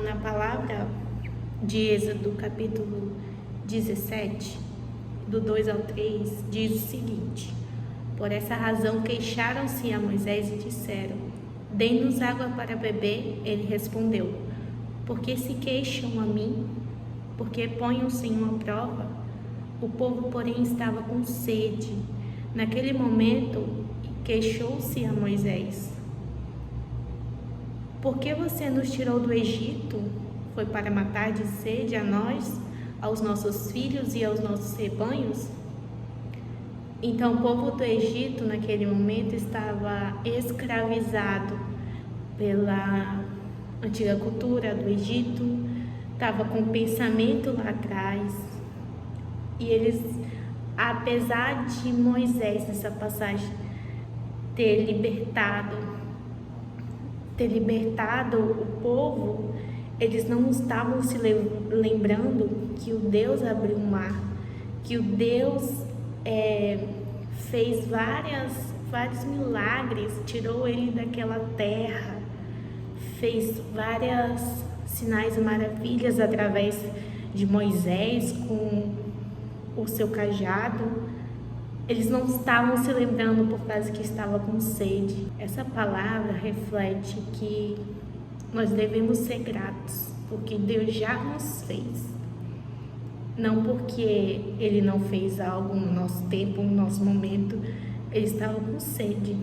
na palavra de Êxodo, capítulo 17, do 2 ao 3, diz o seguinte: por essa razão queixaram-se a Moisés e disseram: dê-nos água para beber. Ele respondeu: por que se queixam a mim? Porque põem o Senhor à prova? O povo, porém, estava com sede. Naquele momento, queixou-se a Moisés: por que você nos tirou do Egito? Foi para matar de sede a nós, aos nossos filhos e aos nossos rebanhos? Então o povo do Egito naquele momento estava escravizado pela antiga cultura do Egito, estava com o pensamento lá atrás, e eles, apesar de Moisés nessa passagem ter libertado o povo, eles não estavam se lembrando que o Deus abriu o mar, que o Deus fez vários milagres, tirou ele daquela terra, fez vários sinais e maravilhas através de Moisés com o seu cajado. Eles não estavam se lembrando por causa que estava com sede. Essa palavra reflete que nós devemos ser gratos porque Deus já nos fez, não porque Ele não fez algo no nosso tempo, no nosso momento. Eles estavam com sede.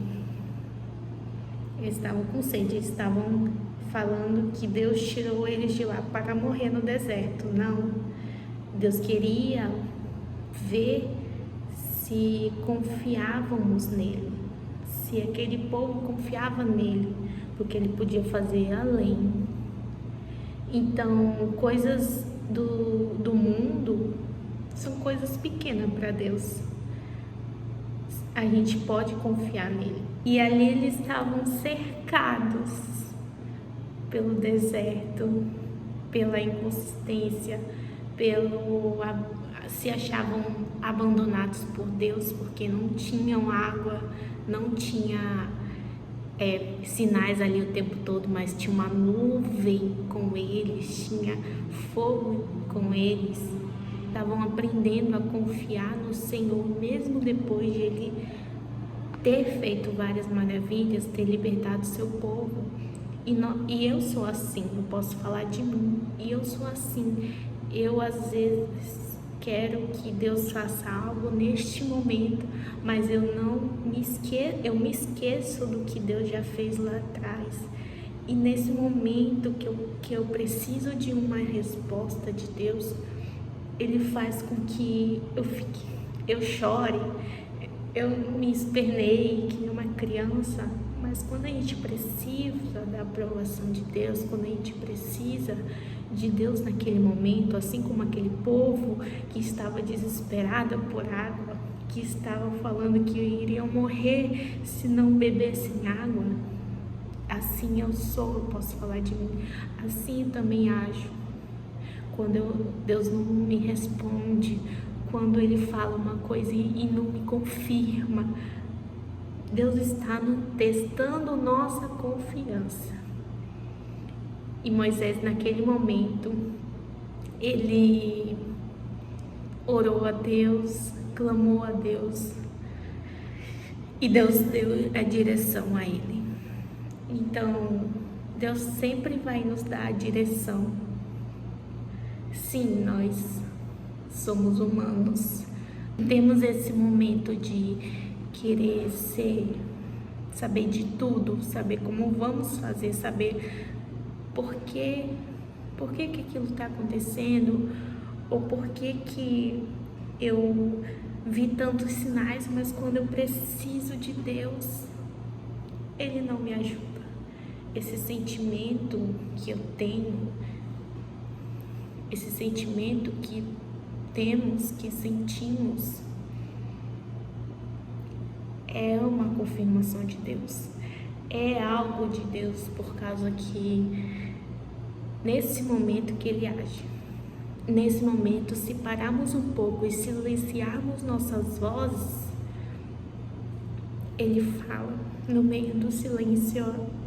Eles estavam falando que Deus tirou eles de lá para morrer no deserto. Não. Deus queria ver se confiávamos nele, se aquele povo confiava nele, porque ele podia fazer além. Então, coisas do mundo são coisas pequenas para Deus. A gente pode confiar nele. E ali eles estavam cercados pelo deserto, pela inconsistência, se achavam abandonados por Deus porque não tinham água, não tinha sinais ali o tempo todo, mas tinha uma nuvem com eles, tinha fogo com eles. Estavam aprendendo a confiar no Senhor, mesmo depois de Ele ter feito várias maravilhas, ter libertado seu povo. E eu sou assim, eu posso falar de mim, e eu sou assim. Eu às vezes quero que Deus faça algo neste momento, mas eu me esqueço do que Deus já fez lá atrás. E nesse momento que eu preciso de uma resposta de Deus, Ele faz com que eu chore, eu me esperneie que nem uma criança. Mas quando a gente precisa da aprovação de Deus, quando a gente precisa de Deus naquele momento, assim como aquele povo que estava desesperado por água, que estava falando que iriam morrer se não bebessem água, assim eu posso falar de mim, assim eu também ajo. Quando Deus não me responde, quando Ele fala uma coisa e não me confirma, Deus está testando nossa confiança. E Moisés, naquele momento, ele orou a Deus, clamou a Deus, e Deus deu a direção a ele. Então, Deus sempre vai nos dar a direção. Sim, nós somos humanos. Temos esse momento de querer saber de tudo, saber como vamos fazer, saber por que aquilo está acontecendo, ou por que eu vi tantos sinais, mas quando eu preciso de Deus, Ele não me ajuda. Esse sentimento que eu tenho, esse sentimento que temos, que sentimos, é uma confirmação de Deus, é algo de Deus, por causa que nesse momento que Ele age, nesse momento, se pararmos um pouco e silenciarmos nossas vozes, Ele fala no meio do silêncio.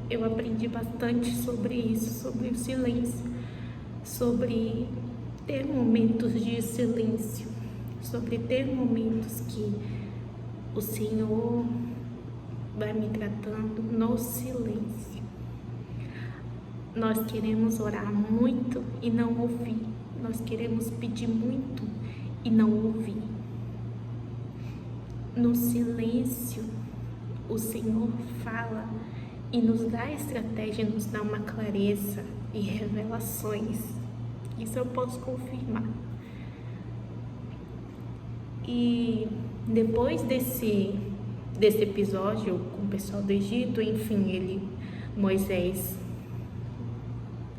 Eu aprendi bastante sobre isso, sobre o silêncio. sobre ter momentos de silêncio, sobre ter momentos que o Senhor vai me tratando no silêncio. Nós queremos orar muito e não ouvir. Nós queremos pedir muito e não ouvir. No silêncio, o Senhor fala e nos dá estratégia, nos dá uma clareza e revelações. Isso eu posso confirmar. E depois desse episódio com o pessoal do Egito, enfim, Moisés,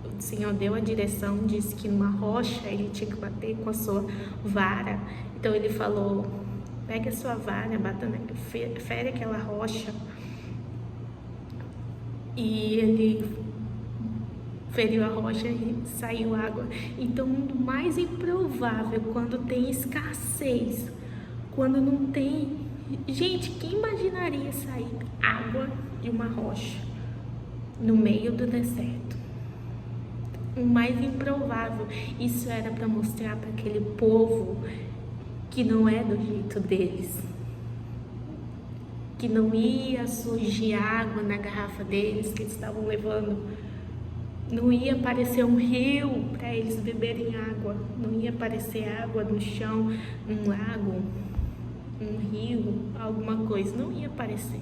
o Senhor deu a direção, disse que numa rocha ele tinha que bater com a sua vara. Então ele falou: pega a sua vara, fere aquela rocha. E ele feriu a rocha e saiu água. Então, o mais improvável, quando tem escassez, quando não tem... Gente, quem imaginaria sair água de uma rocha no meio do deserto? O mais improvável. Isso era para mostrar para aquele povo que não é do jeito deles, que não ia surgir água na garrafa deles que eles estavam levando. Não ia aparecer um rio para eles beberem água. Não ia aparecer água no chão, um lago, um rio, alguma coisa. Não ia aparecer.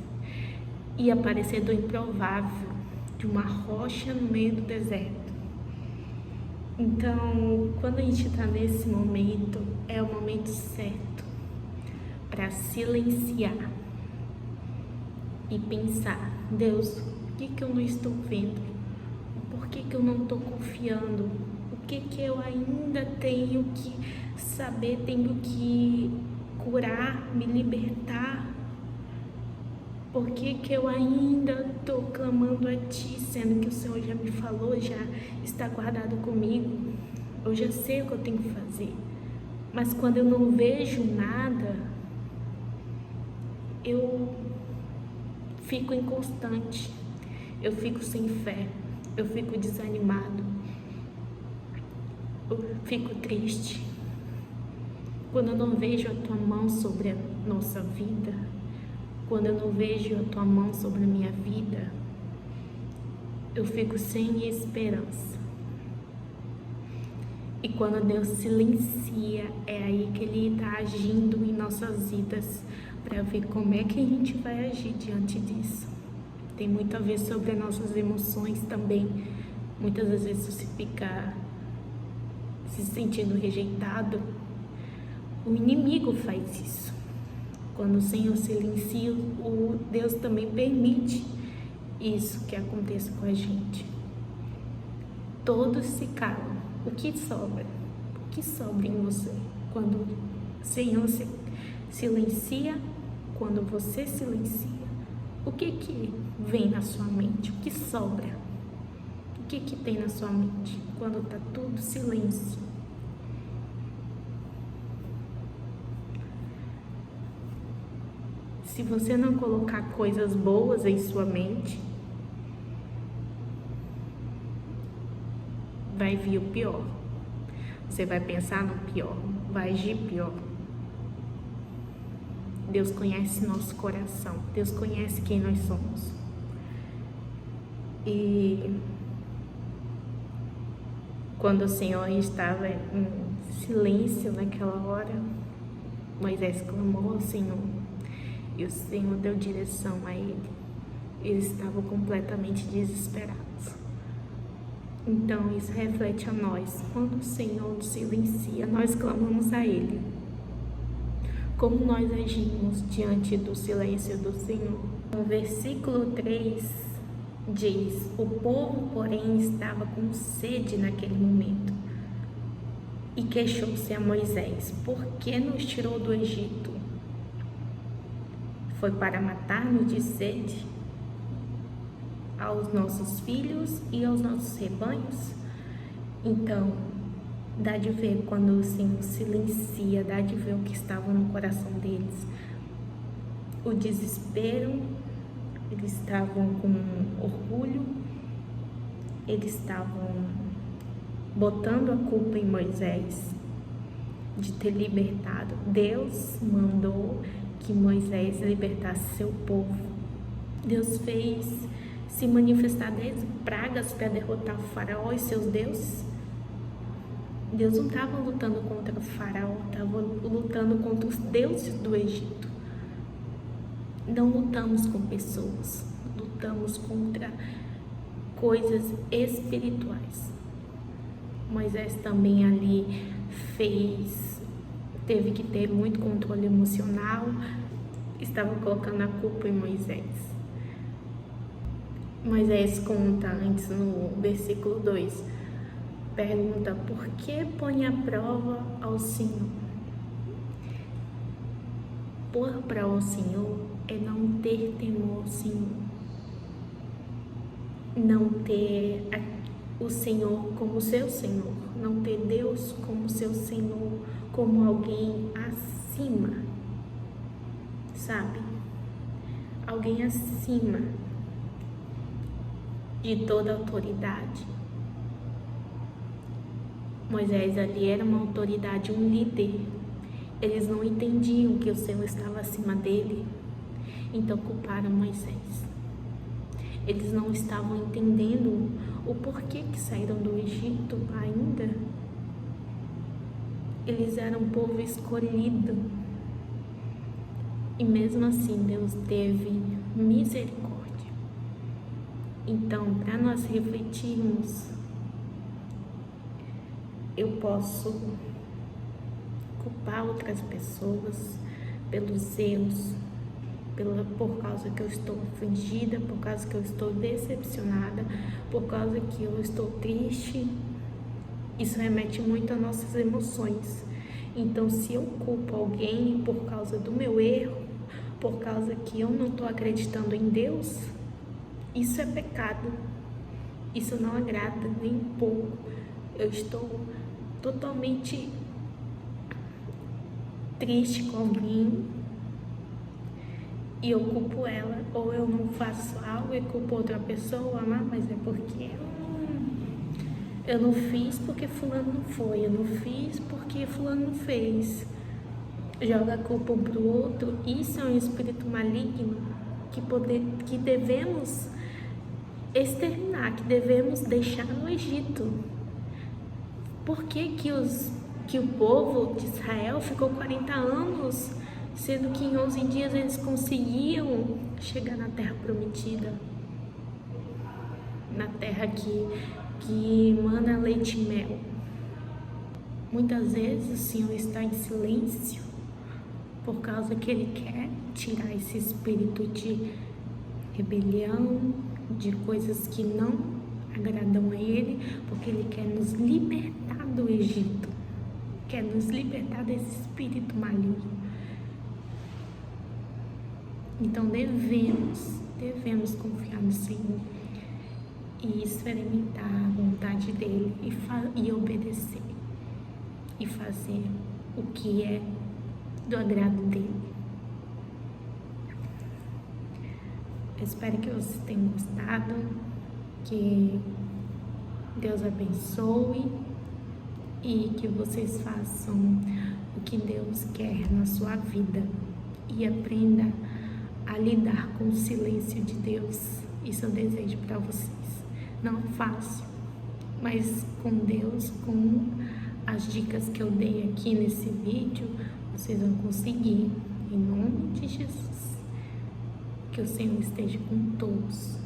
Ia aparecer do improvável, de uma rocha no meio do deserto. Então, quando a gente está nesse momento, é o momento certo para silenciar e pensar: Deus, o que eu não estou vendo? Por que eu não estou confiando? O que eu ainda tenho que saber, tenho que curar, me libertar? Por que eu ainda estou clamando a Ti, sendo que o Senhor já me falou, já está guardado comigo? Eu já sei o que eu tenho que fazer. Mas quando eu não vejo nada, eu fico inconstante, eu fico sem fé, eu fico desanimado, eu fico triste. Quando eu não vejo a Tua mão sobre a nossa vida, quando eu não vejo a Tua mão sobre a minha vida, eu fico sem esperança. E quando Deus silencia, é aí que Ele está agindo em nossas vidas, para ver como é que a gente vai agir diante disso. Tem muito a ver sobre as nossas emoções também. Muitas das vezes você fica se sentindo rejeitado. O inimigo faz isso. Quando o Senhor silencia, o Deus também permite isso que aconteça com a gente. Todos se calam. O que sobra? O que sobra em você? Quando o Senhor se silencia, quando você silencia, o que vem na sua mente? O que sobra? O que tem na sua mente quando está tudo silêncio? Se você não colocar coisas boas em sua mente, vai vir o pior. Você vai pensar no pior, vai agir pior. Deus conhece nosso coração, Deus conhece quem nós somos. E quando o Senhor estava em silêncio naquela hora, Moisés clamou ao Senhor e o Senhor deu direção a ele. Eles estavam completamente desesperados. Então isso reflete a nós. Quando o Senhor nos silencia, nós clamamos a Ele. Como nós agimos diante do silêncio do Senhor? No versículo 3 diz: o povo, porém, estava com sede naquele momento e queixou-se a Moisés: por que nos tirou do Egito? Foi para matar-nos de sede aos nossos filhos e aos nossos rebanhos? Então, dá de ver quando o Senhor silencia, dá de ver o que estava no coração deles. O desespero, eles estavam com orgulho, eles estavam botando a culpa em Moisés de ter libertado. Deus mandou que Moisés libertasse seu povo. Deus fez se manifestar 10 pragas para derrotar o faraó e seus deuses. Deus não estava lutando contra o faraó, estava lutando contra os deuses do Egito. Não lutamos com pessoas, lutamos contra coisas espirituais. Moisés também ali teve que ter muito controle emocional, estava colocando a culpa em Moisés. Moisés conta antes no versículo 2, pergunta: por que põe a prova ao Senhor? Pôr prova ao Senhor é não ter temor ao Senhor, não ter o Senhor como seu Senhor, não ter Deus como seu Senhor, como alguém acima, sabe? Alguém acima de toda autoridade. Moisés ali era uma autoridade, um líder. Eles não entendiam que o Senhor estava acima dele, então culparam Moisés. Eles não estavam entendendo o porquê que saíram do Egito ainda. Eles eram um povo escolhido. E mesmo assim Deus teve misericórdia. Então, para nós refletirmos, eu posso culpar outras pessoas pelos erros, por causa que eu estou afligida, por causa que eu estou decepcionada, por causa que eu estou triste. Isso remete muito às nossas emoções. Então, se eu culpo alguém por causa do meu erro, por causa que eu não estou acreditando em Deus, isso é pecado. Isso não agrada nem um pouco. Eu estou totalmente triste com alguém e eu culpo ela, ou eu não faço algo e culpo outra pessoa, mas é porque eu não fiz porque fulano não foi, eu não fiz porque fulano não fez. Joga a culpa um pro outro. Isso é um espírito maligno que devemos exterminar, que devemos deixar no Egito. Por que o povo de Israel ficou 40 anos, sendo que em 11 dias eles conseguiam chegar na terra prometida? Na terra que emana leite e mel. Muitas vezes o Senhor está em silêncio por causa que Ele quer tirar esse espírito de rebelião, de coisas que não agradam a Ele, porque Ele quer nos libertar do Egito, quer nos libertar desse espírito maligno. Então devemos confiar no Senhor e experimentar a vontade dEle e obedecer e fazer o que é do agrado dEle. Eu espero que vocês tenham gostado, que Deus abençoe e que vocês façam o que Deus quer na sua vida e aprenda a lidar com o silêncio de Deus. Isso eu desejo para vocês. Não é fácil, mas com Deus, com as dicas que eu dei aqui nesse vídeo, vocês vão conseguir, em nome de Jesus. Que o Senhor esteja com todos.